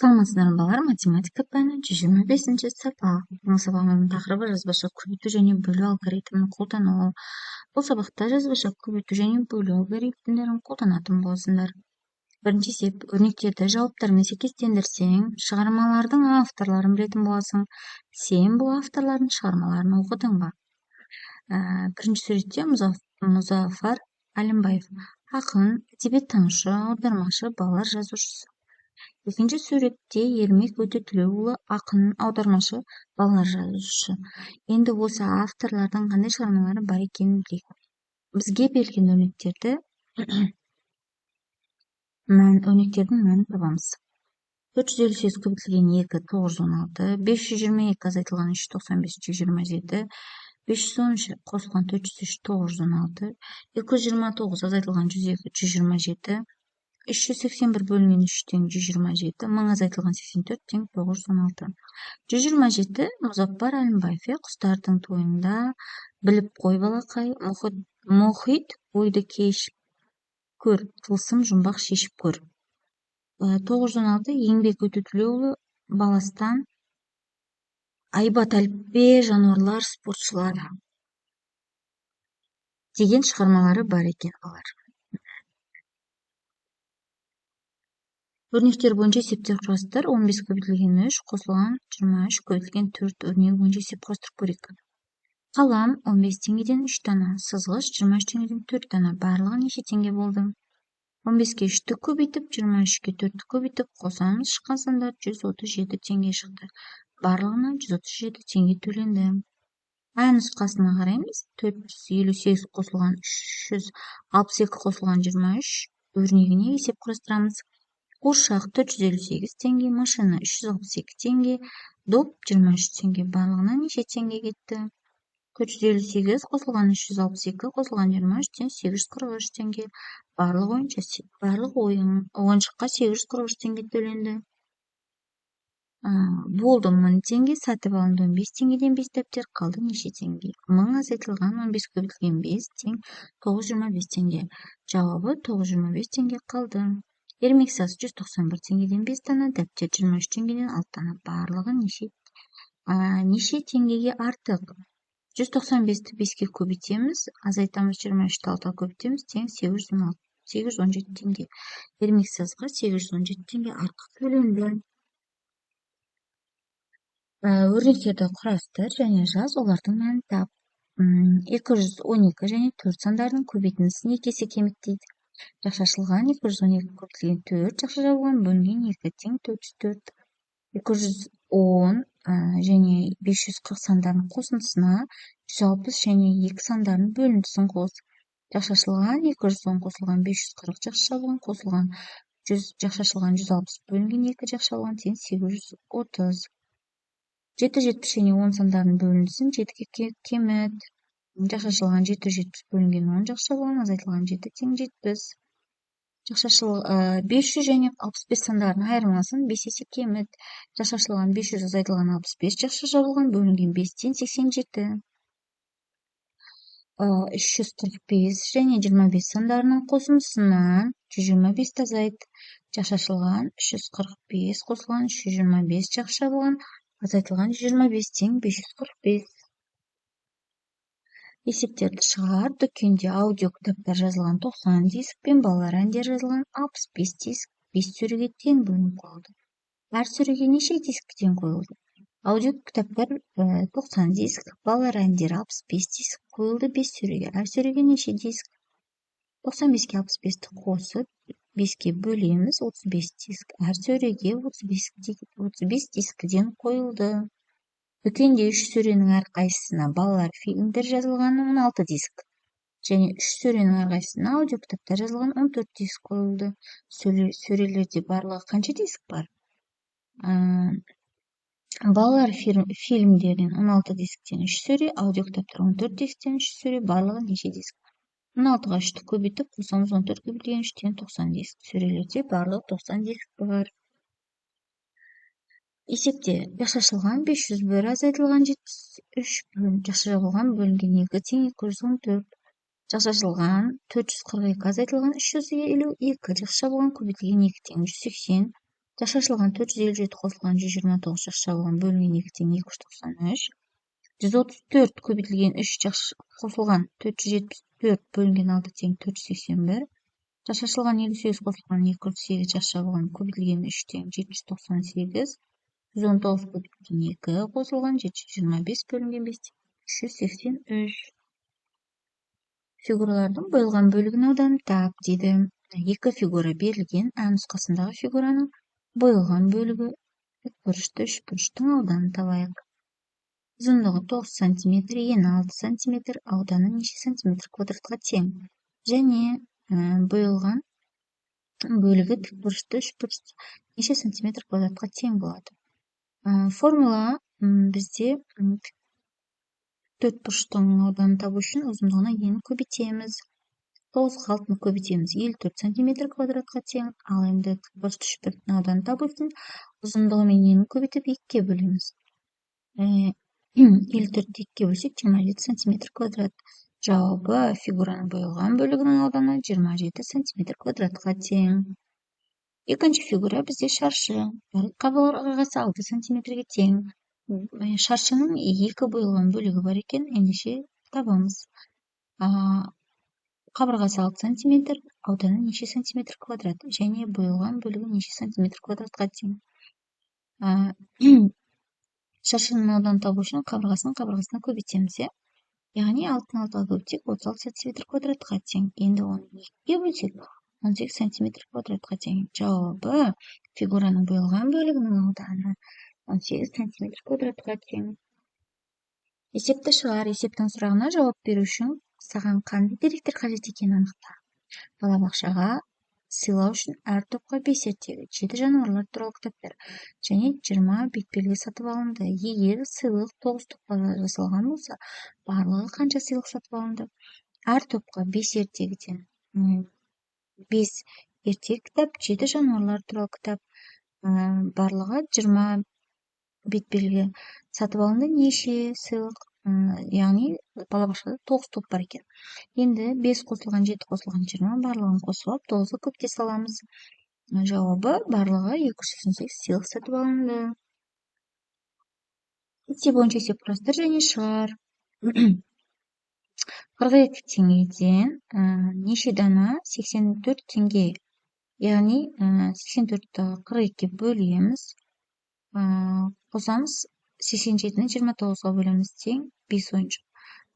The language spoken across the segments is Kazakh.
Саламатсыздарбы балдар, математика пәні 125 сабақ. Бұл сабағымыздың тақырыбы жазбаша көбейту және бөлу алгоритмін қолдану. Бұл сабақта жазбаша көбейту және бөлу алгоритмдерін қолданатын боласыңдар. Бірінші есеп, өрнектерді жауаптармен сәйкестендірсең, шығармалардың авторларын білетін боласың. Сен бұл авторлардың шығармаларын оқыдың ба? Бірінші суретте Мұзафар Әлімбаев, ақын, әдебиеттанушы, аудармашы, балалар жазушысы. Екінші суретте Ермек Өтетілеуұлы, ақын, аудармашы, балалар жазушысы. Енді осы авторлардың қандай шығармалары бар екенін білейік. Бізге берілген өрнектердің мәнін табамыз. 458 көбейтілген 2 916, 522 азайтылған 3 95 127, 513 қосылған 403 916, 229 азайтылған 102 127, 381 бөлінген 3 тең 127, 1000 азайтылған 84 тең 916. 127 Мұзафар Әлімбаев, құстардың тойында, біліп қой балақай, мұхит ойды кешіп көр, тылсым жұмбақ шешіп көр. 916 Еңбек Өтетілеуұлы, баластан, Айбат Әліппе, жануарлар, спортшылар деген шығармалары бар екен балар. Өрнектер бойынша есептер құрастыр. 15 көбейтілген 3 қосылған 23 көбейтілген 4 өрнегі бойынша есеп құрастырып көрейік. Қалам 15 теңгеден 3 дана, сызғыш 23 теңгеден 4 дана. Барлығы неше теңге болды? 15-ке 3-ті көбейтіп, 23-ке 4-ті көбейтіп қосамыз, шыққан сандар 137 теңге шықты. Барлығына 137 теңге төленді. Нұсқасына қараймыз. 458 қосылған 362 қосылған 23 өрнегіне есеп құрастырамыз. Қуыршақ 458 теңге, машина 362 теңге, доп 23 теңге. Барлығына неше теңге кетті? 458 қосылған 362 қосылған 23 тең 843 теңге. Барлық ойыншыққа 843 теңге төленді. Болды 1000 теңге, сатып алынды 15 теңгеден 5 дәптер, қалды неше теңге? 1000 азайтылған 15 көбейтілген 5 тең 925 теңге. Жауабы 925 теңге қалды. Ермек саз 191 теңгеден 5 дана, дәптер 23 теңгеден 6 дана. Барлығы неше теңгеге артық? 195-ті 5-ке көбейтеміз, азайтамыз 23-ті 6-ға көбейтеміз, тең 817 теңге. Ермек сазға 817 теңге артық төленді. Өрнектерді құрастыр және жаз, олардың мәнін тап. 212 және 4 сандарының көбейтіндісін 2 есе кемітейді. Жақшашылған 212 көбейтілген 4, жақша жабылған бөлінген 2 тең 404. 210 және 540 сандарының қосындысына 160 және 2 сандарының бөліндісін қос. Жақшашылған 210 қосылған 540, жақша жабылған қосылған жақшашылған 160 бөлінген 2, жақша жабылған тең 830. 770 және 10 сандарының бөліндісін 7-ге кеміт. Жақшашылған 770 бөлінген 10, жақша жабылған азайтылған 7 тең 70. 500 және 65 сандарының айырмасын 5 есе кеміт. Жақшашылған 500 азайтылған 65, жақша жабылған бөлінген 5 тең 87. 345 және 25 сандарының қосындысынан 125 азайт. Жақшашылған 345 қосылған 325, жақша жабылған азайтылған 125 тең 545. Есептерді шығар. Дүкенде аудио кітаптар жазылған 90 диск пен балалар әндері жазылған 65 диск 5 сөреге тең бөлініп қойылды. Әр сөреге неше диск тең қойылды? Аудио кітаптар 90 диск, балалар әндері 65 диск қойылды 5 сөреге. Әр сөреге неше диск? 95-ке 65-ті қосып 5-ке бөлеміз, 35 диск. Әр сөреге 35 дискіден қойылды. Дүкенде 3 сөренің әрқайсысына балалар фильмдер жазылған 16 диск және 3 сөренің әрқайсысына аудио кітаптар жазылған 14 диск қойылды. Сөрелерде барлығы қанша диск бар? Балалар фильмдерден 16 дисктен 3 сөре, аудио кітаптар 14 дисктен 3 сөре, барлығы неше диск? 16-ға 3-ті көбейтіп, қосамыз 14 көбейтілген 3-тен 90 диск. Сөрелерде барлығы 90 диск бар. Есепте жақшашылған 501 азайтылған 73 жақша жабылған бөлінген 2 тең 214. Жақшашылған 442 азайтылған 352, жақша жабылған көбейтілген 2 тең 180. Жашашылған 457 қосылған 129 жашашылған бөлінген 2 тең 293. 134 көбейтілген 3 қосылған 474 бөлінген 6 тең 481. Жашашылған 58 қосылған 208 жашашылған көбейтілген 3 тең 798. 119 көбейтілген 2 қосылған 725 бөлінген 5 тең 383. Фигуралардың бөлінген бөлігінің ауданы тап дейді. Екі фигура берілген. А нұсқасындағы фигураның бөлінген бөлігі тікбұрышты үшбұрыштың ауданы табайық. Ұзындығы 9 см, ені 6 см, ауданы неше сантиметр квадратқа тең. Және бөлінген бөлігі тікбұрышты үшбұрыш неше сантиметр квадратқа тең болады. Формула бізде төртбұрыштың ауданы табу үшін ұзындығына ені көбейтеміз. 9-ға 6-ны көбейтеміз, 54 см квадратқа тең. Ал енді тікбұрышты үшбұрыштың ауданы табу үшін ұзындығы мен енін көбейтіп 2-ге бөлеміз. 54-ті 2-ге бөлсек 27 см квадрат. Жауабы фигураның бөлінген бөлігінің ауданы 27 см квадратқа тең. Екінші фигура бізде шаршы. Қабырғасы 6 см-ге тең. Шаршының екі бөлінген бөлігі бар екен, ендеше табамыз. Қабырғасы 6 см, ауданы неше сантиметр квадрат, және бөлінген бөлігі неше сантиметр квадратқа тең. Шаршының ауданы табу үшін қабырғасына көбейтеміз. Яғни 6-ны 6-ға көбейтсек 36 см квадратқа тең. Енді оны 2-ге бөлсек 18 см квадратқа тең. Жауабы фигураның бөлінген бөлігінің ауданы 18 см квадратқа тең. Есепті шығар. Есептің сұрағына жауап беру үшін саған қандай деректер қажет екенін анықта. Балабақшаға сыйлау үшін әр топқа 5 ертегі, 7 жануарлар туралы кітаптар және 20 бетперде сатып алынды. Егер сыйлық 9 топқа жасалған болса, барлығы қанша сыйлық сатып алынды? Әр топқа 5 ертегіден 5 ертегі кітап, 7 жануарлар туралы кітап, барлығы 20 бетперде сатып алынды. Неше сыйлық? Яғни балабақшада 9 топ бар екен. Енді 5 қосылған 7 қосылған 20 барлығын қосып алып 9-ға көпке саламыз. Жауабы барлығы 288 сыйлық сатып алынды. Кесте бойынша есеп құрастыр және шығар. 42 теңгеден неше дана 84 теңге. Яғни 84-ті 42-ге бөлеміз. Қосамыз 87-ні 29-ға бөлеміз тең 5 ойыншық.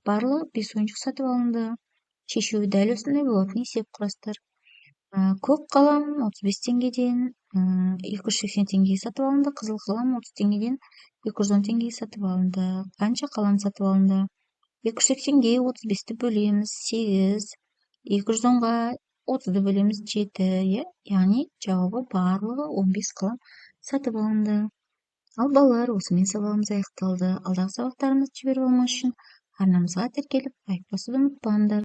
Барлығы 5 ойыншық сатып алынды. Шешуі дәл осындай болатын есеп құрастыр. Көк қалам 35 теңгеден 280 теңгеге сатып алынды. Қызыл қалам 30 теңгеден 210 теңгеге сатып алынды. Қанша қалам сатып алынды? 280-ге 35-ті бөлеміз 8, 210-ға 30-ды бөлеміз 7. Яғни жауабы барлығы 15 қалам сатып алынды. Ал балалар, осымен сабағымыз аяқталды. Алдағы сабақтарымызды жіберіп алмас үшін арнамызға тіркеліп лайк басуды ұмытпаңдар.